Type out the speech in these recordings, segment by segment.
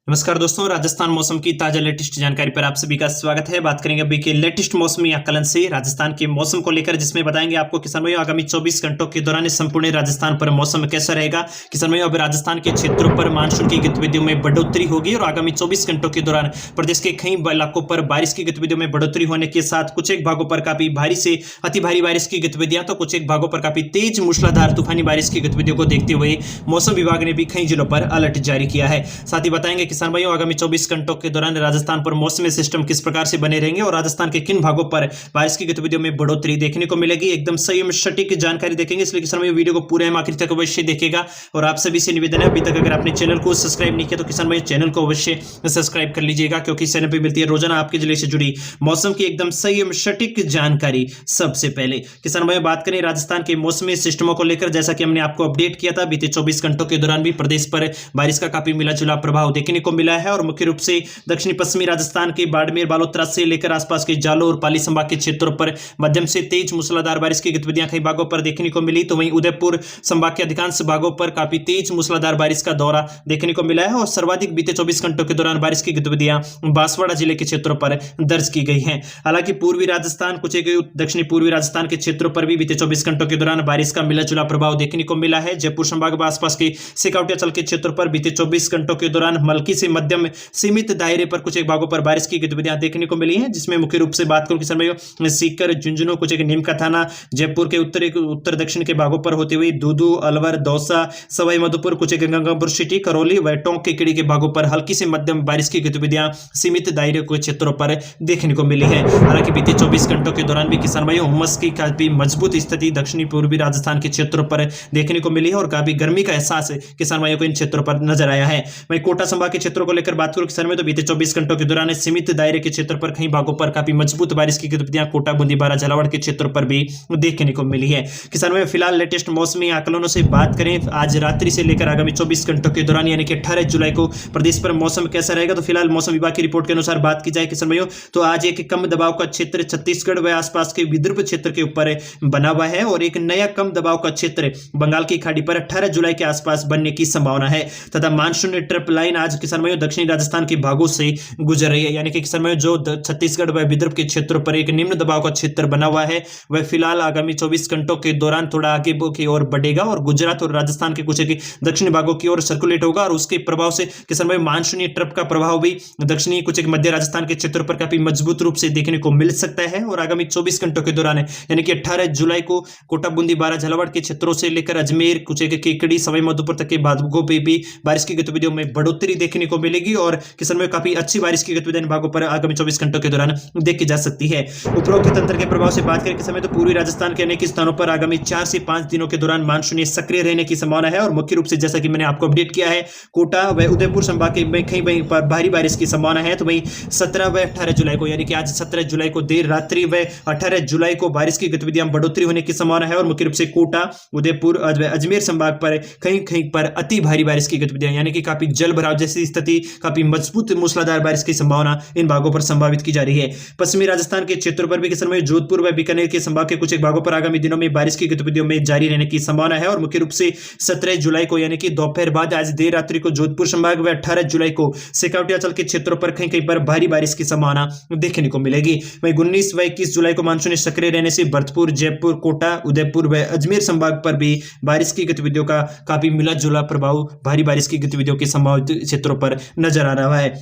नमस्कार दोस्तों, राजस्थान मौसम की ताजा लेटेस्ट जानकारी पर आप सभी का स्वागत है। बात करेंगे अभी के लेटेस्ट मौसमी आकलन से राजस्थान के मौसम को लेकर, जिसमें बताएंगे आपको किसान भाइयों आगामी 24 घंटों के दौरान संपूर्ण राजस्थान पर मौसम कैसा रहेगा। किसान भाइयों अब राजस्थान के क्षेत्रों पर मानसून की गतिविधियों में बढ़ोतरी होगी और आगामी 24 घंटों के दौरान प्रदेश के कई इलाकों पर बारिश की गतिविधियों में बढ़ोतरी होने के साथ कुछ एक भागों पर काफी भारी से अति भारी बारिश की गतिविधियां, तो कुछ एक भागों पर काफी तेज मूसलाधार तूफानी बारिश की गतिविधियों को देखते हुए मौसम विभाग ने भी कई जिलों पर अलर्ट जारी किया है। साथ ही बताएंगे किसान भाइयों आगामी 24 घंटों के दौरान राजस्थान पर मौसमी सिस्टम किस प्रकार से बने रहेंगे और राजस्थान के किन भागों पर बारिश की गतिविधियों में बढ़ोतरी देखने को मिलेगी। एकदम सही एवं सटीक जानकारी देखेंगे, इसलिए किसान भाइयों वीडियो को पूरे आखिर तक अवश्य देखेगा। और आप सभी से निवेदन है, अभी तक अगर आपने चैनल को सब्सक्राइब नहीं किया तो किसान भाई चैनल को अवश्य सब्सक्राइब कर लीजिएगा, क्योंकि इस चैनल पर मिलती है रोजाना आपके जिले से जुड़ी मौसम की एकदम सही एवं सटीक जानकारी। सबसे पहले किसान भाई बात करें राजस्थान के मौसमी सिस्टमों को लेकर, जैसा कि हमने आपको अपडेट किया था, बीते 24 घंटों के दौरान भी प्रदेश पर बारिश का काफी मिला जुला प्रभाव देखने को मिला है। और मुख्य रूप से दक्षिणी पश्चिमी राजस्थान के बाड़मेर बालोतरा से लेकर आसपास के जालोर और पाली संभाग के क्षेत्रों पर मध्यम से तेज मूसलाधार बारिश की गतिविधियां कई भागों पर देखने को मिली, तो वहीं उदयपुर संभाग के अधिकांश भागों पर काफी तेज मूसलाधार बारिश का दौरा देखने को मिला है। और सर्वाधिक बीते 24 घंटों के दौरान बारिश की गतिविधियां बांसवाड़ा जिले के क्षेत्रों पर दर्ज की गई हैं। हालांकि पूर्वी राजस्थान, कुछ एक दक्षिणी पूर्वी राजस्थान के क्षेत्रों पर भी बीते 24 घंटों के दौरान बारिश का मिला जुला प्रभाव देखने को मिला है। जयपुर संभाग व आसपास के सिकाउटियाचल के क्षेत्रों पर बीते 24 घंटों के दौरान हल्की से मध्यम सीमित दायरे पर कुछ एक भागों पर बारिश की गतिविधियां देखने को मिली हैं, जिसमें मुख्य रूप से बात करूं किसान भाइयों सीकर, झुंझुनू, कुछ एक नीम का थाना, जयपुर के उत्तर दक्षिण के भागों पर होते हुए दूदू, अलवर, दौसा, सवाई माधोपुर, कुछ एक गंगापुर सिटी, करौली व टोंक के किड़ी के भागों पर हल्की से मध्यम बारिश की गतिविधियां सीमित दायरे के क्षेत्रों पर देखने को मिली है। हालांकि बीते 24 घंटों के दौरान भी किसान भाइयों उमस की काफी मजबूत स्थिति दक्षिणी पूर्वी राजस्थान के क्षेत्रों पर देखने को मिली है और काफी गर्मी का एहसास किसान भाइयों को इन क्षेत्रों पर नजर आया है। वहीं कोटा संभाग के क्षेत्रों को लेकर बात करूं किसान में, तो बीते 24 घंटों के दौरान सीमित दायरे के क्षेत्र पर कई भागों पर काफी मजबूत बारिश की गतिविधियां कोटा, बूंदी, बारा, झालावाड़ के क्षेत्रों पर भी देखने को मिली है। किसान में फिलहाल लेटेस्ट मौसमी आकलनों से बात करें, आज रात्रि से लेकर आगामी 24 घंटों के दौरान यानी कि 18 जुलाई को प्रदेश पर मौसम कैसा रहेगा, तो फिलहाल मौसम विभाग की रिपोर्ट के अनुसार बात की जाए किसान भाइयों, तो आज एक कम दबाव का क्षेत्र छत्तीसगढ़ व आसपास के विदर्भ क्षेत्र के ऊपर बना हुआ है और एक नया कम दबाव का क्षेत्र बंगाल की खाड़ी पर 18 जुलाई के आसपास बनने की संभावना है। तथा मानसून ट्रिप लाइन आज किसान भाइयों दक्षिणी राजस्थान के भागों से गुजर रही है, यानी कि किसान भाइयों जो छत्तीसगढ़ व विदर्भ के क्षेत्रों पर एक निम्न दबाव का क्षेत्र बना हुआ है, वह फिलहाल आगामी 24 घंटों के दौरान थोड़ा आगे की ओर बढ़ेगा और गुजरात और राजस्थान के कुछ दक्षिणी भागों की ओर सर्कुलेट होगा और उसके प्रभाव से किसान भाई मानसूनी ट्रप का प्रभाव भी दक्षिणी कुछ मध्य राजस्थान के क्षेत्रों पर काफी मजबूत रूप से देखने को मिल सकता है। और आगामी 24 घंटों के दौरान यानी कि 18 जुलाई को कोटा, बूंदी, बारा, झालावाड़ के क्षेत्रों से लेकर अजमेर, कुछ केकड़ी, सवाई माधोपुर तक के भागों पर भी बारिश की गतिविधियों में बढ़ोतरी देखने को मिलेगी और किसान भाई काफी अच्छी बारिश की गतिविधियां इन भागों पर आगामी 24 घंटों के दौरान देखी जा सकती है। उपरोक्त तंत्र के प्रभाव से बात करें किस समय, तो पूर्वी राजस्थान के अनेक स्थानों पर आगामी 4 से 5 दिनों के दौरान मानसून सक्रिय रहने की संभावना है। और मुख्य रूप से जैसा कि मैंने आपको अपडेट किया है, कोटा व उदयपुर संभाग के कहीं भारी बारिश की संभावना है। तो वहीं 17 व 18 जुलाई को यानी कि आज 17 जुलाई को देर रात्रि व 18 जुलाई को बारिश की गतिविधियां बढ़ोतरी होने की संभावना है। और मुख्य रूप से कोटा, उदयपुर, अजमेर संभाग पर कहीं पर अति भारी बारिश की गतिविधियां यानी कि काफी जल भराव जैसी स्थिति, काफी मजबूत मूसलाधार बारिश की संभावना इन भागों पर संभावित की जा रही है। पश्चिमी राजस्थान के क्षेत्रों पर भी किसान भाई जोधपुर व बीकानेर के संभाग के कुछ एक भागों पर आगामी दिनों में बारिश की गतिविधियों में जारी रहने की संभावना है। और मुख्य रूप से 17 जुलाई को यानी कि दोपहर बाद आज देर रात्रि को जोधपुर संभाग व 18 जुलाई को सिकाउटियाचल के क्षेत्रों पर कहीं पर भारी बारिश की संभावना देखने को मिलेगी। वहीं 19 व 21 जुलाई को मानसून सक्रिय रहने से भरतपुर, जयपुर, कोटा, उदयपुर व अजमेर संभाग पर भी बारिश की गतिविधियों का काफी मिला जुला प्रभाव भारी बारिश की गतिविधियों के संभावित क्षेत्रों पर नजर आ रहा है।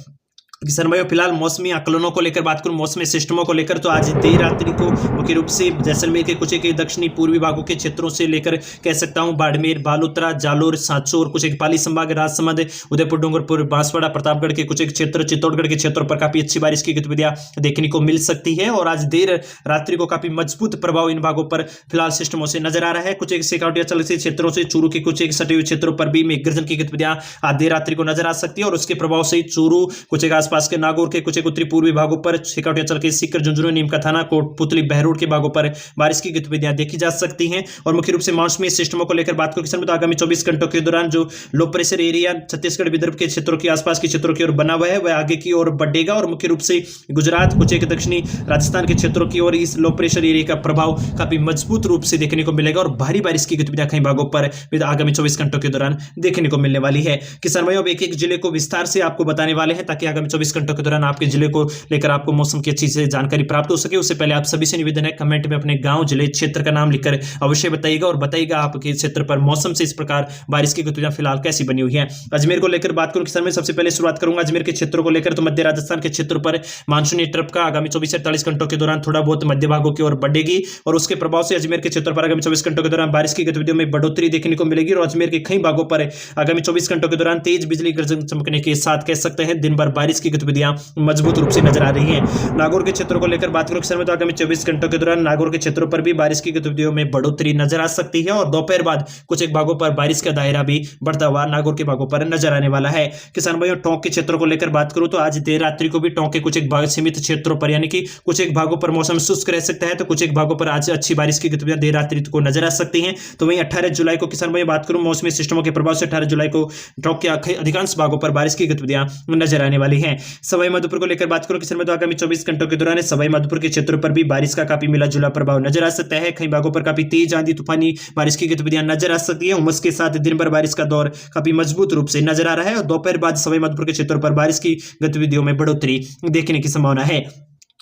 किसान भाइयों फिलहाल मौसमी आकलनों को लेकर बात करूं, मौसमी सिस्टमों को लेकर, तो आज देर रात्रि को मुख्य रूप से जैसलमेर के कुछ एक दक्षिणी पूर्वी भागों के क्षेत्रों से लेकर कह सकता हूं बाड़मेर, बालोतरा, जालोर, सांचौर, कुछ एक पाली संभाग, राजसमंद, उदयपुर, डूंगरपुर, बांसवाड़ा, प्रतापगढ़ के कुछ एक क्षेत्र, चित्तौड़गढ़ के क्षेत्रों पर काफी अच्छी बारिश की गतिविधियां देखने को मिल सकती है। और आज देर रात्रि को काफी मजबूत प्रभाव इन भागों पर फिलहाल सिस्टमों से नजर आ रहा है। कुछ एक सिकाउटियाचल से क्षेत्रों से चूरू के कुछ एक सटे हुए क्षेत्रों पर भी मेघगर्जन की गतिविधियां आज देर रात्रि को नजर आ सकती है और उसके प्रभाव से चूरू, कुछ एक आसपास के नागौर के कुछ उत्तरी पूर्वी भागों पर, सिकाउटियाचल के सीकर, झुंझुनू, नीमका थाना, कोटपुतली, बहरोड के भागों पर बारिश की गतिविधियां देखी जा सकती हैं। और मुख्य रूप से मौसमी सिस्टमों को लेकर बात करें किसान में, तो आगामी 24 घंटों के दौरान जो low pressure area Chhattisgarh Vidarbha के क्षेत्रों के आसपास के क्षेत्रों की ओर बना हुआ है वह आगे की ओर बढ़ेगा और मुख्य रूप से गुजरात, कुछ एक दक्षिणी राजस्थान के क्षेत्रों की ओर इस लो प्रेशर एरिया का प्रभाव काफी मजबूत रूप से देखने को मिलेगा और भारी बारिश की गतिविधियां कई भागों पर आगामी 24 घंटों के दौरान देखने को मिलने वाली है। किसान भाइयों, अब एक एक जिले को विस्तार से आपको बताने वाले हैं ताकि आगामी 24 घंटों के दौरान आपके जिले को लेकर आपको मौसम की अच्छी से जानकारी प्राप्त हो सके। उससे पहले आप सभी से निवेदन है, कमेंट में अपने गांव, जिले, क्षेत्र का नाम लिखकर अवश्य बताइएगा और बताइएगा आपके क्षेत्र पर मौसम से इस प्रकार बारिश की गतिविधियां फिलहाल कैसी बनी हुई है। अजमेर को लेकर बात करूं किसान में, सबसे पहले शुरुआत करूंगा अजमेर के क्षेत्रों को लेकर। तो मध्य राजस्थान के क्षेत्र पर मानसूनी ट्रफ का आगामी 24 से 48 घंटों के दौरान थोड़ा बहुत मध्य भागों की ओर बढ़ेगी और उसके प्रभाव से अजमेर के क्षेत्र पर आगामी 24 घंटों के दौरान बारिश की गतिविधियों में बढ़ोतरी देखने को मिलेगी और अजमेर के कई भागों पर आगामी 24 घंटों के दौरान तेज बिजली गर्जन चमकने के साथ कह सकते हैं दिन भर बारिश की गतिविधियां मजबूत रूप से नजर आ रही हैं। नागौर के क्षेत्रों को लेकर बात करूं किसान में, तो आगामी 24 घंटों के दौरान नागौर के क्षेत्रों पर भी बारिश की गतिविधियों में बढ़ोतरी नजर आ सकती है और दोपहर बाद कुछ एक भागों पर बारिश का दायरा भी बढ़ता हुआ नागौर के भागों पर नजर आने वाला है। किसान भाइयों, टोंक के क्षेत्रों को लेकर बात करूं तो आज देर रात्रि को भी टोंक के कुछ एक सीमित क्षेत्रों पर यानी कि कुछ एक भागों पर मौसम शुष्क रह सकता है, तो कुछ एक भागों पर आज अच्छी बारिश की गतिविधियां देर रात्रि को नजर आ सकती हैं। तो वहीं 18 जुलाई को किसान भाइयों बात करूं मौसमी सिस्टमों के प्रभाव से 18 जुलाई को टोंक के अधिकांश भागों पर बारिश की गतिविधियां नजर आने वाली हैं। सवाई माधोपुर को लेकर बात करूं किसान भाइयों, तो आगामी 24 घंटों के दौरान सवाई माधोपुर के क्षेत्रों पर भी बारिश का काफी मिला जुला प्रभाव नजर आ सकता है। कई भागों पर काफी तेज आंधी तूफानी बारिश की गतिविधियां नजर आ सकती है। उमस के साथ दिन भर बारिश का दौर काफी मजबूत रूप से नजर आ रहा है और दोपहर बाद सवाई माधोपुर के क्षेत्रों पर बारिश की गतिविधियों में बढ़ोतरी देखने की संभावना है।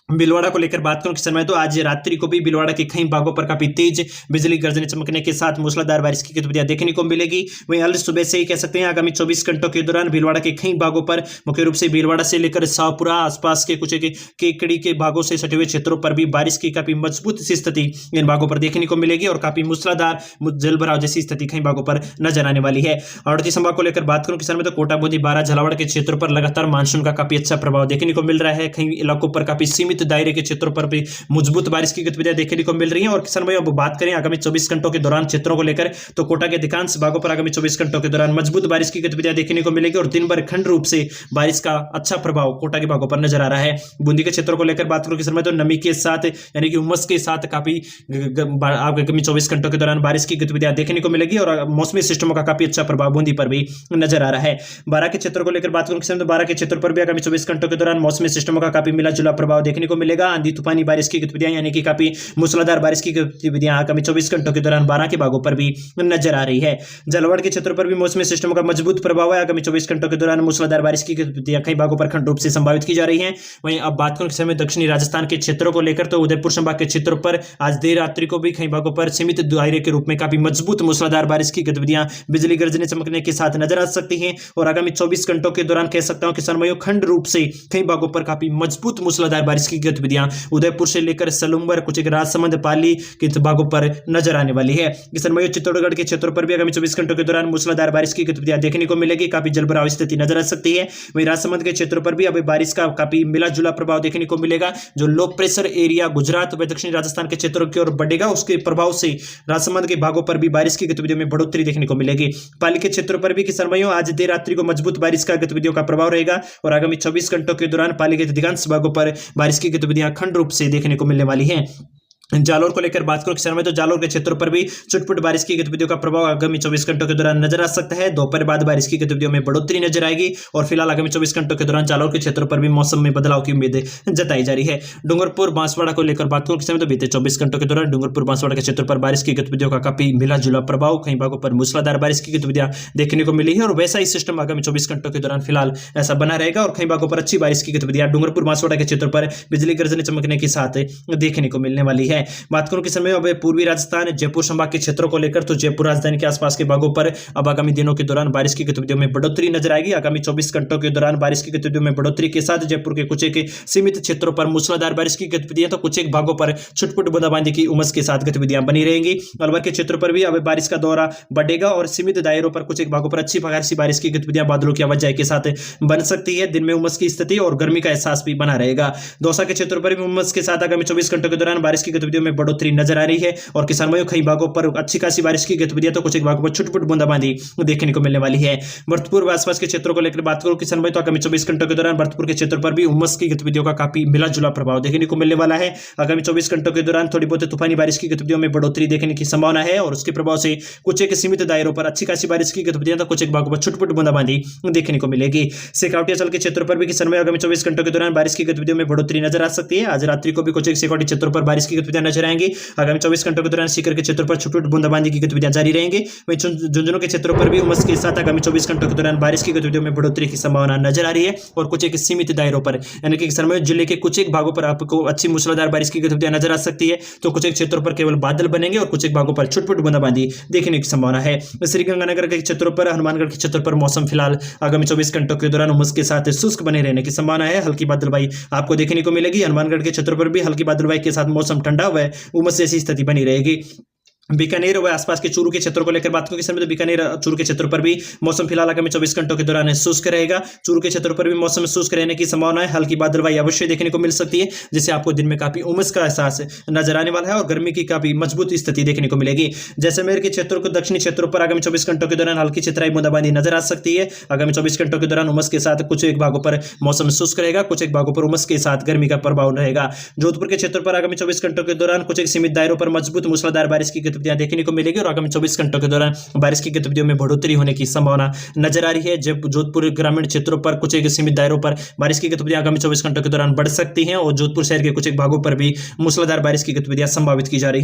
भीलवाड़ा को लेकर बात करूं किस समय, तो आज रात्रि को भी भीलवाड़ा के कई भागों पर काफी तेज बिजली गर्जने चमकने के साथ मूसलाधार बारिश की गतिविधियां देखने को मिलेगी। वहीं अल सुबह से ही कह सकते हैं आगामी 24 घंटों के दौरान भीलवाड़ा के कई भागों पर मुख्य रूप से भीलवाड़ा से लेकर शाहपुरा आसपास के कुछ केकड़ी के भागों से सटे हुए क्षेत्रों पर भी बारिश की काफी मजबूत सी स्थिति इन भागों पर देखने को मिलेगी और काफी मूसलाधार जलभराव जैसी स्थिति कई भागों पर नजर आने वाली है। अड़ती संभाग को लेकर बात करूं किसान में, तो कोटा, बूंदी, बारा, झालावाड़ के क्षेत्रों पर लगातार मानसून का काफी अच्छा प्रभाव देखने को मिल रहा है। कई इलाकों पर काफी सीमित दायरे के क्षेत्रों पर भी मजबूत बारिश की गतिविधियां देखने को मिल रही हैं। और किसान भाई अब बात करें आगामी 24 घंटों के दौरान क्षेत्रों को लेकर, तो कोटा के अधिकांश भागों पर आगामी 24 घंटों के दौरान मजबूत बारिश की गतिविधियां देखने को मिलेगी और दिन भर खंड रूप से बारिश का अच्छा प्रभाव कोटा के भागों पर नजर आ रहा है। बूंदी के क्षेत्रों को लेकर बात करूं किसान भाई, तो नमी के साथ यानी कि उमस के साथ काफी आगामी 24 घंटों के दौरान बारिश की गतिविधियां देखने को मिलेगी और मौसमी सिस्टमों का काफी अच्छा प्रभाव बूंदी पर भी नजर आ रहा है। बारा के क्षेत्रों को लेकर बात करूं किसान, तो बारा के क्षेत्रों पर भी आगामी 24 घंटों के दौरान मौसमी सिस्टमों का काफी मिला जुला प्रभाव देखने को मिलेगा। आंधी तूफानी बारिश की गतिविधियां यानी कि काफी मूसलाधार बारिश की गतिविधियां आगामी 24 घंटों के दौरान 12 के भागों पर भी नजर आ रही है। झालावाड़ के क्षेत्रों पर भी मौसमी सिस्टम का मजबूत प्रभाव है। आगामी 24 घंटों के दौरान मूसलाधार बारिश की गतिविधियां कई भागों पर खंड रूप से संभावित की जा रही हैं। वहीं अब बात करूं समय दक्षिणी राजस्थान के क्षेत्रों को लेकर, तो उदयपुर संभाग के क्षेत्रों पर आज देर रात्रि को भी कई भागों पर सीमित दायरे के रूप में काफी मजबूत मूसलाधार बारिश की गतिविधियां बिजली गर्जने चमकने के साथ नजर आ सकती हैं और आगामी 24 घंटों के दौरान कह सकता हूं किसान भाइयों खंड रूप से कई भागों पर काफी मजबूत मूसलाधार बारिश की गतिविधियां उदयपुर से लेकर सलूंबर, कुछ राजसमंद, पाली के भागों पर नजर आने वाली है। किसान भाइयों चित्तौड़गढ़ के क्षेत्रों पर भी आगामी 24 घंटों के दौरान मूसलाधार बारिश की गतिविधियां देखने को मिलेगी, काफी जलभराव स्थिति नजर आ सकती है। वहीं राजसमंद के क्षेत्रों पर भी अब बारिश का काफी मिला जुला प्रभाव देखने को मिलेगा। जो लो प्रेशर एरिया गुजरात व दक्षिणी राजस्थान के क्षेत्रों की ओर बढ़ेगा, उसके प्रभाव से राजसमंद के भागों पर भी बारिश की गतिविधियों में बढ़ोतरी देखने को मिलेगी। पाली के क्षेत्रों पर भी किसान भाइयों आज देर रात्रि को मजबूत बारिश का गतिविधियों का प्रभाव रहेगा और आगामी 24 घंटों के दौरान पाली के अधिकांश भागों पर बारिश की गतिविधियां खंड रूप से देखने को मिलने वाली है। जालोर को लेकर बात करो किसान में, तो जालोर के क्षेत्रों पर भी चुटपुट बारिश की गतिविधियों का प्रभाव आगामी 24 घंटों के दौरान नजर आ सकता है। दोपहर बाद बारिश की गतिविधियों में बढ़ोतरी नजर आएगी और फिलहाल आगामी 24 घंटों के दौरान जालोर के क्षेत्रों पर भी मौसम में बदलाव की उम्मीद जताई जा रही है। डूंगरपुर बांसवाड़ा को लेकर बात करो किसान में, तो बीते 24 घंटों के दौरान डूंगरपुर बांसवाड़ा के क्षेत्र पर बारिश की गतिविधियों का काफी मिला जुला प्रभाव, कई भागों पर मूसलाधार बारिश की गतिविधियां देखने को मिली है और वैसा ही सिस्टम आगामी 24 घंटों के दौरान फिलहाल ऐसा बना रहेगा और कई भागों पर अच्छी बारिश की गतिविधियां डूंगरपुर बांसवाड़ा के क्षेत्र पर बिजली गर्जने चमकने के साथ देखने को मिलने वाली है। बात करूं किसान में अब पूर्वी राजस्थान जयपुर संभाग के क्षेत्रों को लेकर, तो जयपुर राजधानी के आसपास के भागों पर अब आगामी दिनों के दौरान बारिश की गतिविधियों में बढ़ोतरी नजर आएगी। आगामी 24 घंटों के दौरान बारिश की गतिविधियों में बढ़ोतरी के साथ जयपुर के कुछ एक सीमित क्षेत्रों पर मूसलाधार बारिश की गतिविधियां, तो कुछ एक भागों पर छुटपुट बूंदाबांदी की उमस के साथ गतिविधियां बनी रहेंगी। अलवर के क्षेत्र पर भी अब बारिश का दौरा बढ़ेगा और सीमित दायरों पर कुछ एक भागों पर अच्छी खासी बारिश की गतिविधियां बादलों की आवाजाही के साथ बन सकती है। दिन में उमस की स्थिति और गर्मी का एहसास भी बना रहेगा। दौसा के क्षेत्र पर भी उमस के साथ आगामी 24 घंटों के दौरान बारिश की गतिविधियों में बढ़ोतरी नजर आ रही है और किसान भाइयों कई भागों पर अच्छी खासी बारिश की गतिविधियां तो कुछ एक भागों पर छुटपुट बूंदाबांदी देखने को मिलने वाली है। भरतपुर व आसपास के क्षेत्रों को लेकर बात करूं किसान भाई तो आगामी 24 घंटों के दौरान भरतपुर के क्षेत्र पर भी उमस की गतिविधियों का काफी मिला जुला प्रभाव देखने को मिलने वाला है। आगामी 24 घंटों के दौरान थोड़ी बहुत तूफानी बारिश की गतिविधियों में बढ़ोतरी देखने की संभावना है और उसके प्रभाव से कुछ एक सीमित दायरों पर अच्छी खासी बारिश की गतिविधियां तो कुछ एक भागों पर छुटपुट बूंदाबांदी देखने को मिलेगी। शेखावटी अंचल के क्षेत्रों पर भी किसान भाई आगामी 24 घंटों के दौरान बारिश की गतिविधियों में बढ़ोतरी नजर आ सकती है। आज रात्रि को भी कुछ एक शेखावटी क्षेत्रों पर बारिश की गतिविधियां नजर आएंगी। आगामी 24 घंटों के दौरान सीकर के क्षेत्रों पर छुटपुट बूंदाबांदी की गतिविधियां जारी रहेंगी। वहीं झुंझुनू के क्षेत्रों पर भी उमस के साथ आगामी 24 घंटों के दौरान बारिश की गतिविधियों में बढ़ोतरी की संभावना नजर आ रही है और कुछ एक सीमित दायरों पर यानी कि किसान भाई जिले के कुछ एक भागों पर आपको अच्छी मूसलाधार बारिश की गतिविधियां नजर आ सकती है तो कुछ एक क्षेत्रों पर केवल बादल बनेंगे और कुछ एक भागों पर छुटपुट बूंदाबांदी देखने की संभावना है। श्रीगंगानगर के क्षेत्रों पर हनुमानगढ़ के क्षेत्र पर मौसम फिलहाल आगामी 24 घंटों के दौरान उमस के साथ शुष्क बने रहने की संभावना है। हल्की बादलबाई आपको देखने को मिलेगी। हनुमानगढ़ के क्षेत्र पर भी हल्की बादलबाई के साथ मौसम ठंडा हुआ है, उमस जैसी स्थिति बनी रहेगी। बीकानेर व आसपास के चूरू के क्षेत्रों को लेकर बात करें किसान तो बीकानेर चूरू के क्षेत्रों पर भी मौसम फिलहाल आगामी 24 घंटों के दौरान शुष्क रहेगा। चूरू के क्षेत्रों पर भी मौसम शुष्क रहने की संभावना है। हल्की बादलबाई अवश्य देखने को मिल सकती है जिससे आपको दिन में काफी उमस का एहसास नजर आने वाला है और गर्मी की काफी मजबूत स्थिति देखने को मिलेगी। जैसलमेर के क्षेत्रों को दक्षिणी क्षेत्रों पर आगामी 24 घंटों के दौरान हल्की छितराई बूंदाबांदी नजर आ सकती है। आगामी 24 घंटों के दौरान उमस के साथ कुछ एक भागों पर मौसम शुष्क रहेगा, कुछ एक भागों पर उमस के साथ गर्मी का प्रभाव रहेगा। जोधपुर के क्षेत्र पर आगामी 24 घंटों के दौरान कुछ एक सीमित दायरों पर मजबूत मूसलाधार बारिश की गतिविधियां देखने को मिलेगी और आगामी 24 घंटों के दौरान बारिश की गतिविधियों में बढ़ोतरी होने की संभावना नजर आ रही है। जब जोधपुर ग्रामीण क्षेत्रों पर कुछ एक सीमित दायरों पर बारिश की गतिविधियां आगामी 24 घंटों के दौरान बढ़ सकती हैं और जोधपुर शहर के कुछ एक भागों पर भी मूसलाधार बारिश की गतिविधियां संभावित की जा रही है।